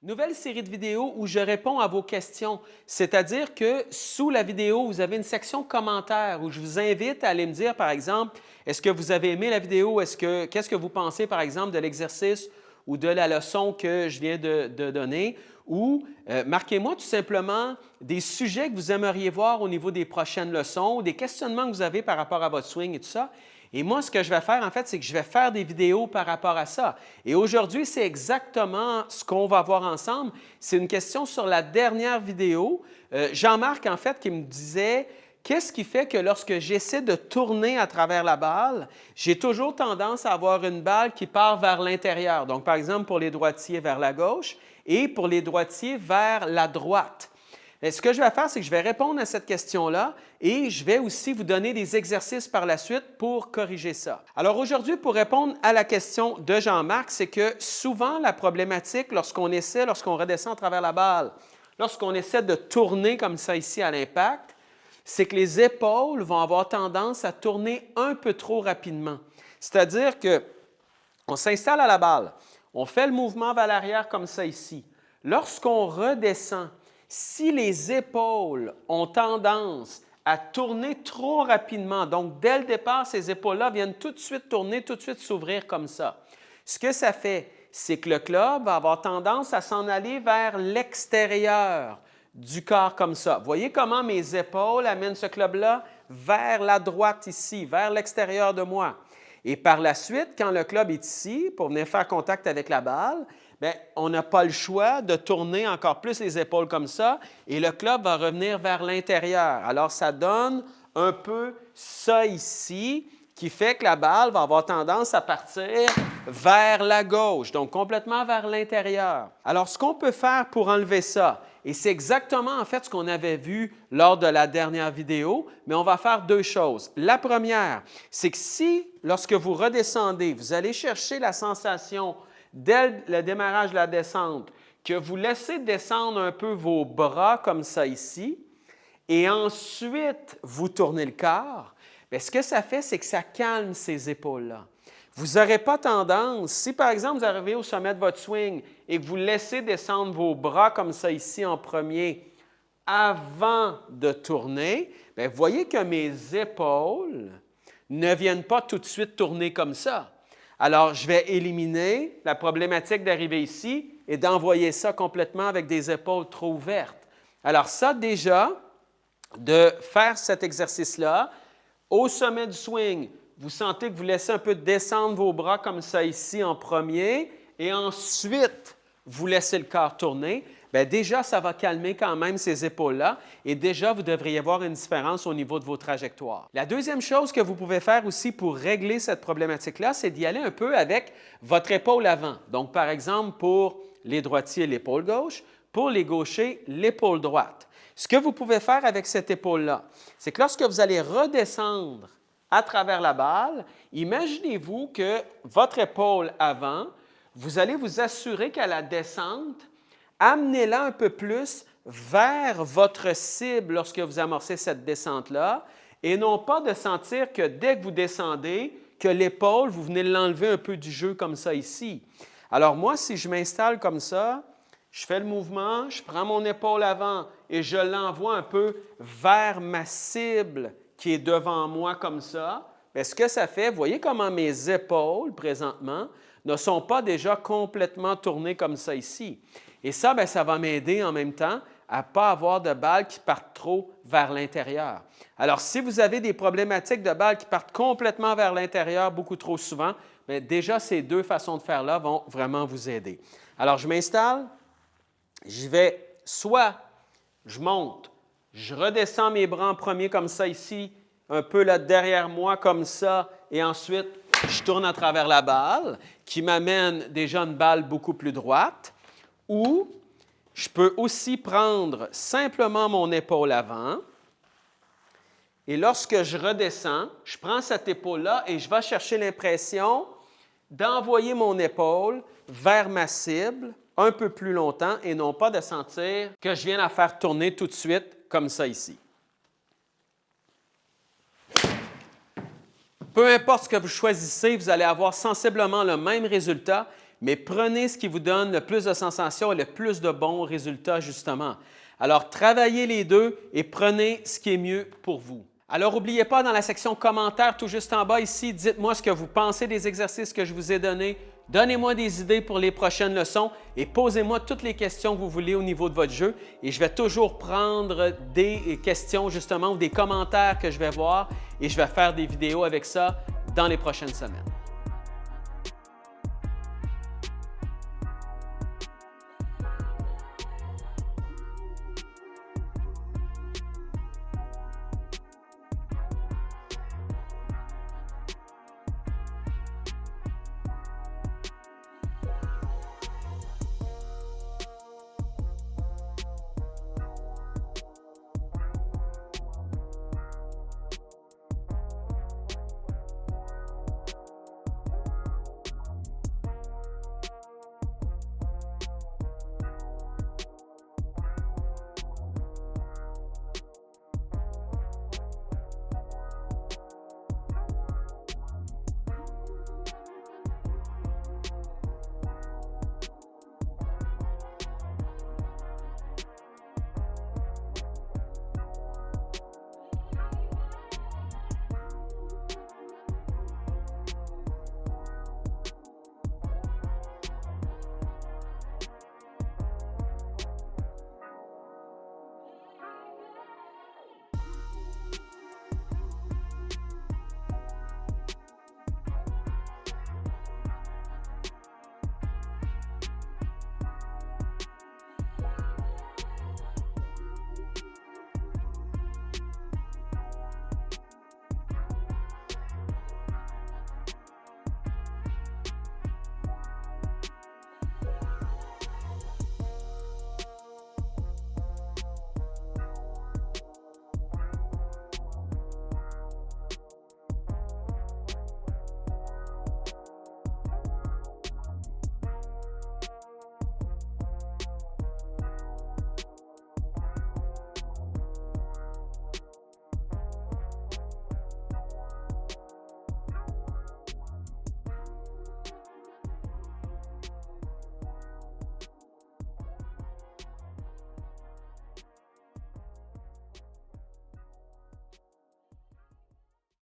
Nouvelle série de vidéos où je réponds à vos questions. C'est-à-dire que sous la vidéo, vous avez une section commentaires où je vous invite à aller me dire, par exemple, est-ce que vous avez aimé la vidéo? Qu'est-ce que vous pensez, par exemple, de l'exercice ou de la leçon que je viens de donner? Ou marquez-moi tout simplement des sujets que vous aimeriez voir au niveau des prochaines leçons ou des questionnements que vous avez par rapport à votre swing et tout ça. Et moi, ce que je vais faire, en fait, c'est que je vais faire des vidéos par rapport à ça. Et aujourd'hui, c'est exactement ce qu'on va voir ensemble. C'est une question sur la dernière vidéo. Jean-Marc, en fait, qui me disait qu'est-ce qui fait que lorsque j'essaie de tourner à travers la balle, j'ai toujours tendance à avoir une balle qui part vers l'intérieur. Donc, par exemple, pour les droitiers vers la gauche et pour les droitiers vers la droite. Et ce que je vais faire, c'est que je vais répondre à cette question-là et je vais aussi vous donner des exercices par la suite pour corriger ça. Alors aujourd'hui, pour répondre à la question de Jean-Marc, c'est que souvent la problématique lorsqu'on redescend à travers la balle, lorsqu'on essaie de tourner comme ça ici à l'impact, c'est que les épaules vont avoir tendance à tourner un peu trop rapidement. C'est-à-dire qu'on s'installe à la balle, on fait le mouvement vers l'arrière comme ça ici. Lorsqu'on redescend, si les épaules ont tendance à tourner trop rapidement, donc dès le départ, ces épaules-là viennent tout de suite tourner, tout de suite s'ouvrir comme ça. Ce que ça fait, c'est que le club va avoir tendance à s'en aller vers l'extérieur du corps comme ça. Voyez comment mes épaules amènent ce club-là vers la droite ici, vers l'extérieur de moi. Et par la suite, quand le club est ici, pour venir faire contact avec la balle, bien, on n'a pas le choix de tourner encore plus les épaules comme ça et le club va revenir vers l'intérieur. Alors, ça donne un peu ça ici qui fait que la balle va avoir tendance à partir vers la gauche, donc complètement vers l'intérieur. Alors, ce qu'on peut faire pour enlever ça, et c'est exactement en fait ce qu'on avait vu lors de la dernière vidéo, mais on va faire deux choses. La première, c'est que si, lorsque vous redescendez, vous allez chercher la sensation dès le démarrage de la descente, que vous laissez descendre un peu vos bras comme ça ici, et ensuite vous tournez le corps, bien, ce que ça fait, c'est que ça calme ces épaules-là. Vous n'aurez pas tendance, si par exemple vous arrivez au sommet de votre swing et que vous laissez descendre vos bras comme ça ici en premier avant de tourner, bien, vous voyez que mes épaules ne viennent pas tout de suite tourner comme ça. Alors, je vais éliminer la problématique d'arriver ici et d'envoyer ça complètement avec des épaules trop ouvertes. Alors ça, déjà, de faire cet exercice-là, au sommet du swing, vous sentez que vous laissez un peu descendre vos bras comme ça ici en premier et ensuite, vous laissez le corps tourner. Bien, déjà, ça va calmer quand même ces épaules-là et déjà, vous devriez voir une différence au niveau de vos trajectoires. La deuxième chose que vous pouvez faire aussi pour régler cette problématique-là, c'est d'y aller un peu avec votre épaule avant. Donc, par exemple, pour les droitiers, l'épaule gauche, pour les gauchers, l'épaule droite. Ce que vous pouvez faire avec cette épaule-là, c'est que lorsque vous allez redescendre à travers la balle, imaginez-vous que votre épaule avant, vous allez vous assurer qu'à la descente, amenez-la un peu plus vers votre cible lorsque vous amorcez cette descente-là et non pas de sentir que dès que vous descendez, que l'épaule, vous venez l'enlever un peu du jeu comme ça ici. Alors moi, si je m'installe comme ça, je fais le mouvement, je prends mon épaule avant et je l'envoie un peu vers ma cible qui est devant moi comme ça. Bien, ce que ça fait, vous voyez comment mes épaules, présentement, ne sont pas déjà complètement tournées comme ça ici. Et ça, bien, ça va m'aider en même temps à ne pas avoir de balles qui partent trop vers l'intérieur. Alors, si vous avez des problématiques de balles qui partent complètement vers l'intérieur beaucoup trop souvent, bien, déjà, ces deux façons de faire-là vont vraiment vous aider. Alors, je m'installe, je vais soit je monte, je redescends mes bras en premier comme ça ici, un peu là derrière moi comme ça, et ensuite je tourne à travers la balle qui m'amène déjà une balle beaucoup plus droite. Ou je peux aussi prendre simplement mon épaule avant et lorsque je redescends, je prends cette épaule-là et je vais chercher l'impression d'envoyer mon épaule vers ma cible un peu plus longtemps et non pas de sentir que je viens la faire tourner tout de suite comme ça ici. Peu importe ce que vous choisissez, vous allez avoir sensiblement le même résultat, mais prenez ce qui vous donne le plus de sensations et le plus de bons résultats, justement. Alors, travaillez les deux et prenez ce qui est mieux pour vous. Alors, n'oubliez pas, dans la section commentaires, tout juste en bas ici, dites-moi ce que vous pensez des exercices que je vous ai donnés. Donnez-moi des idées pour les prochaines leçons et posez-moi toutes les questions que vous voulez au niveau de votre jeu. Et je vais toujours prendre des questions, justement, ou des commentaires que je vais voir et je vais faire des vidéos avec ça dans les prochaines semaines.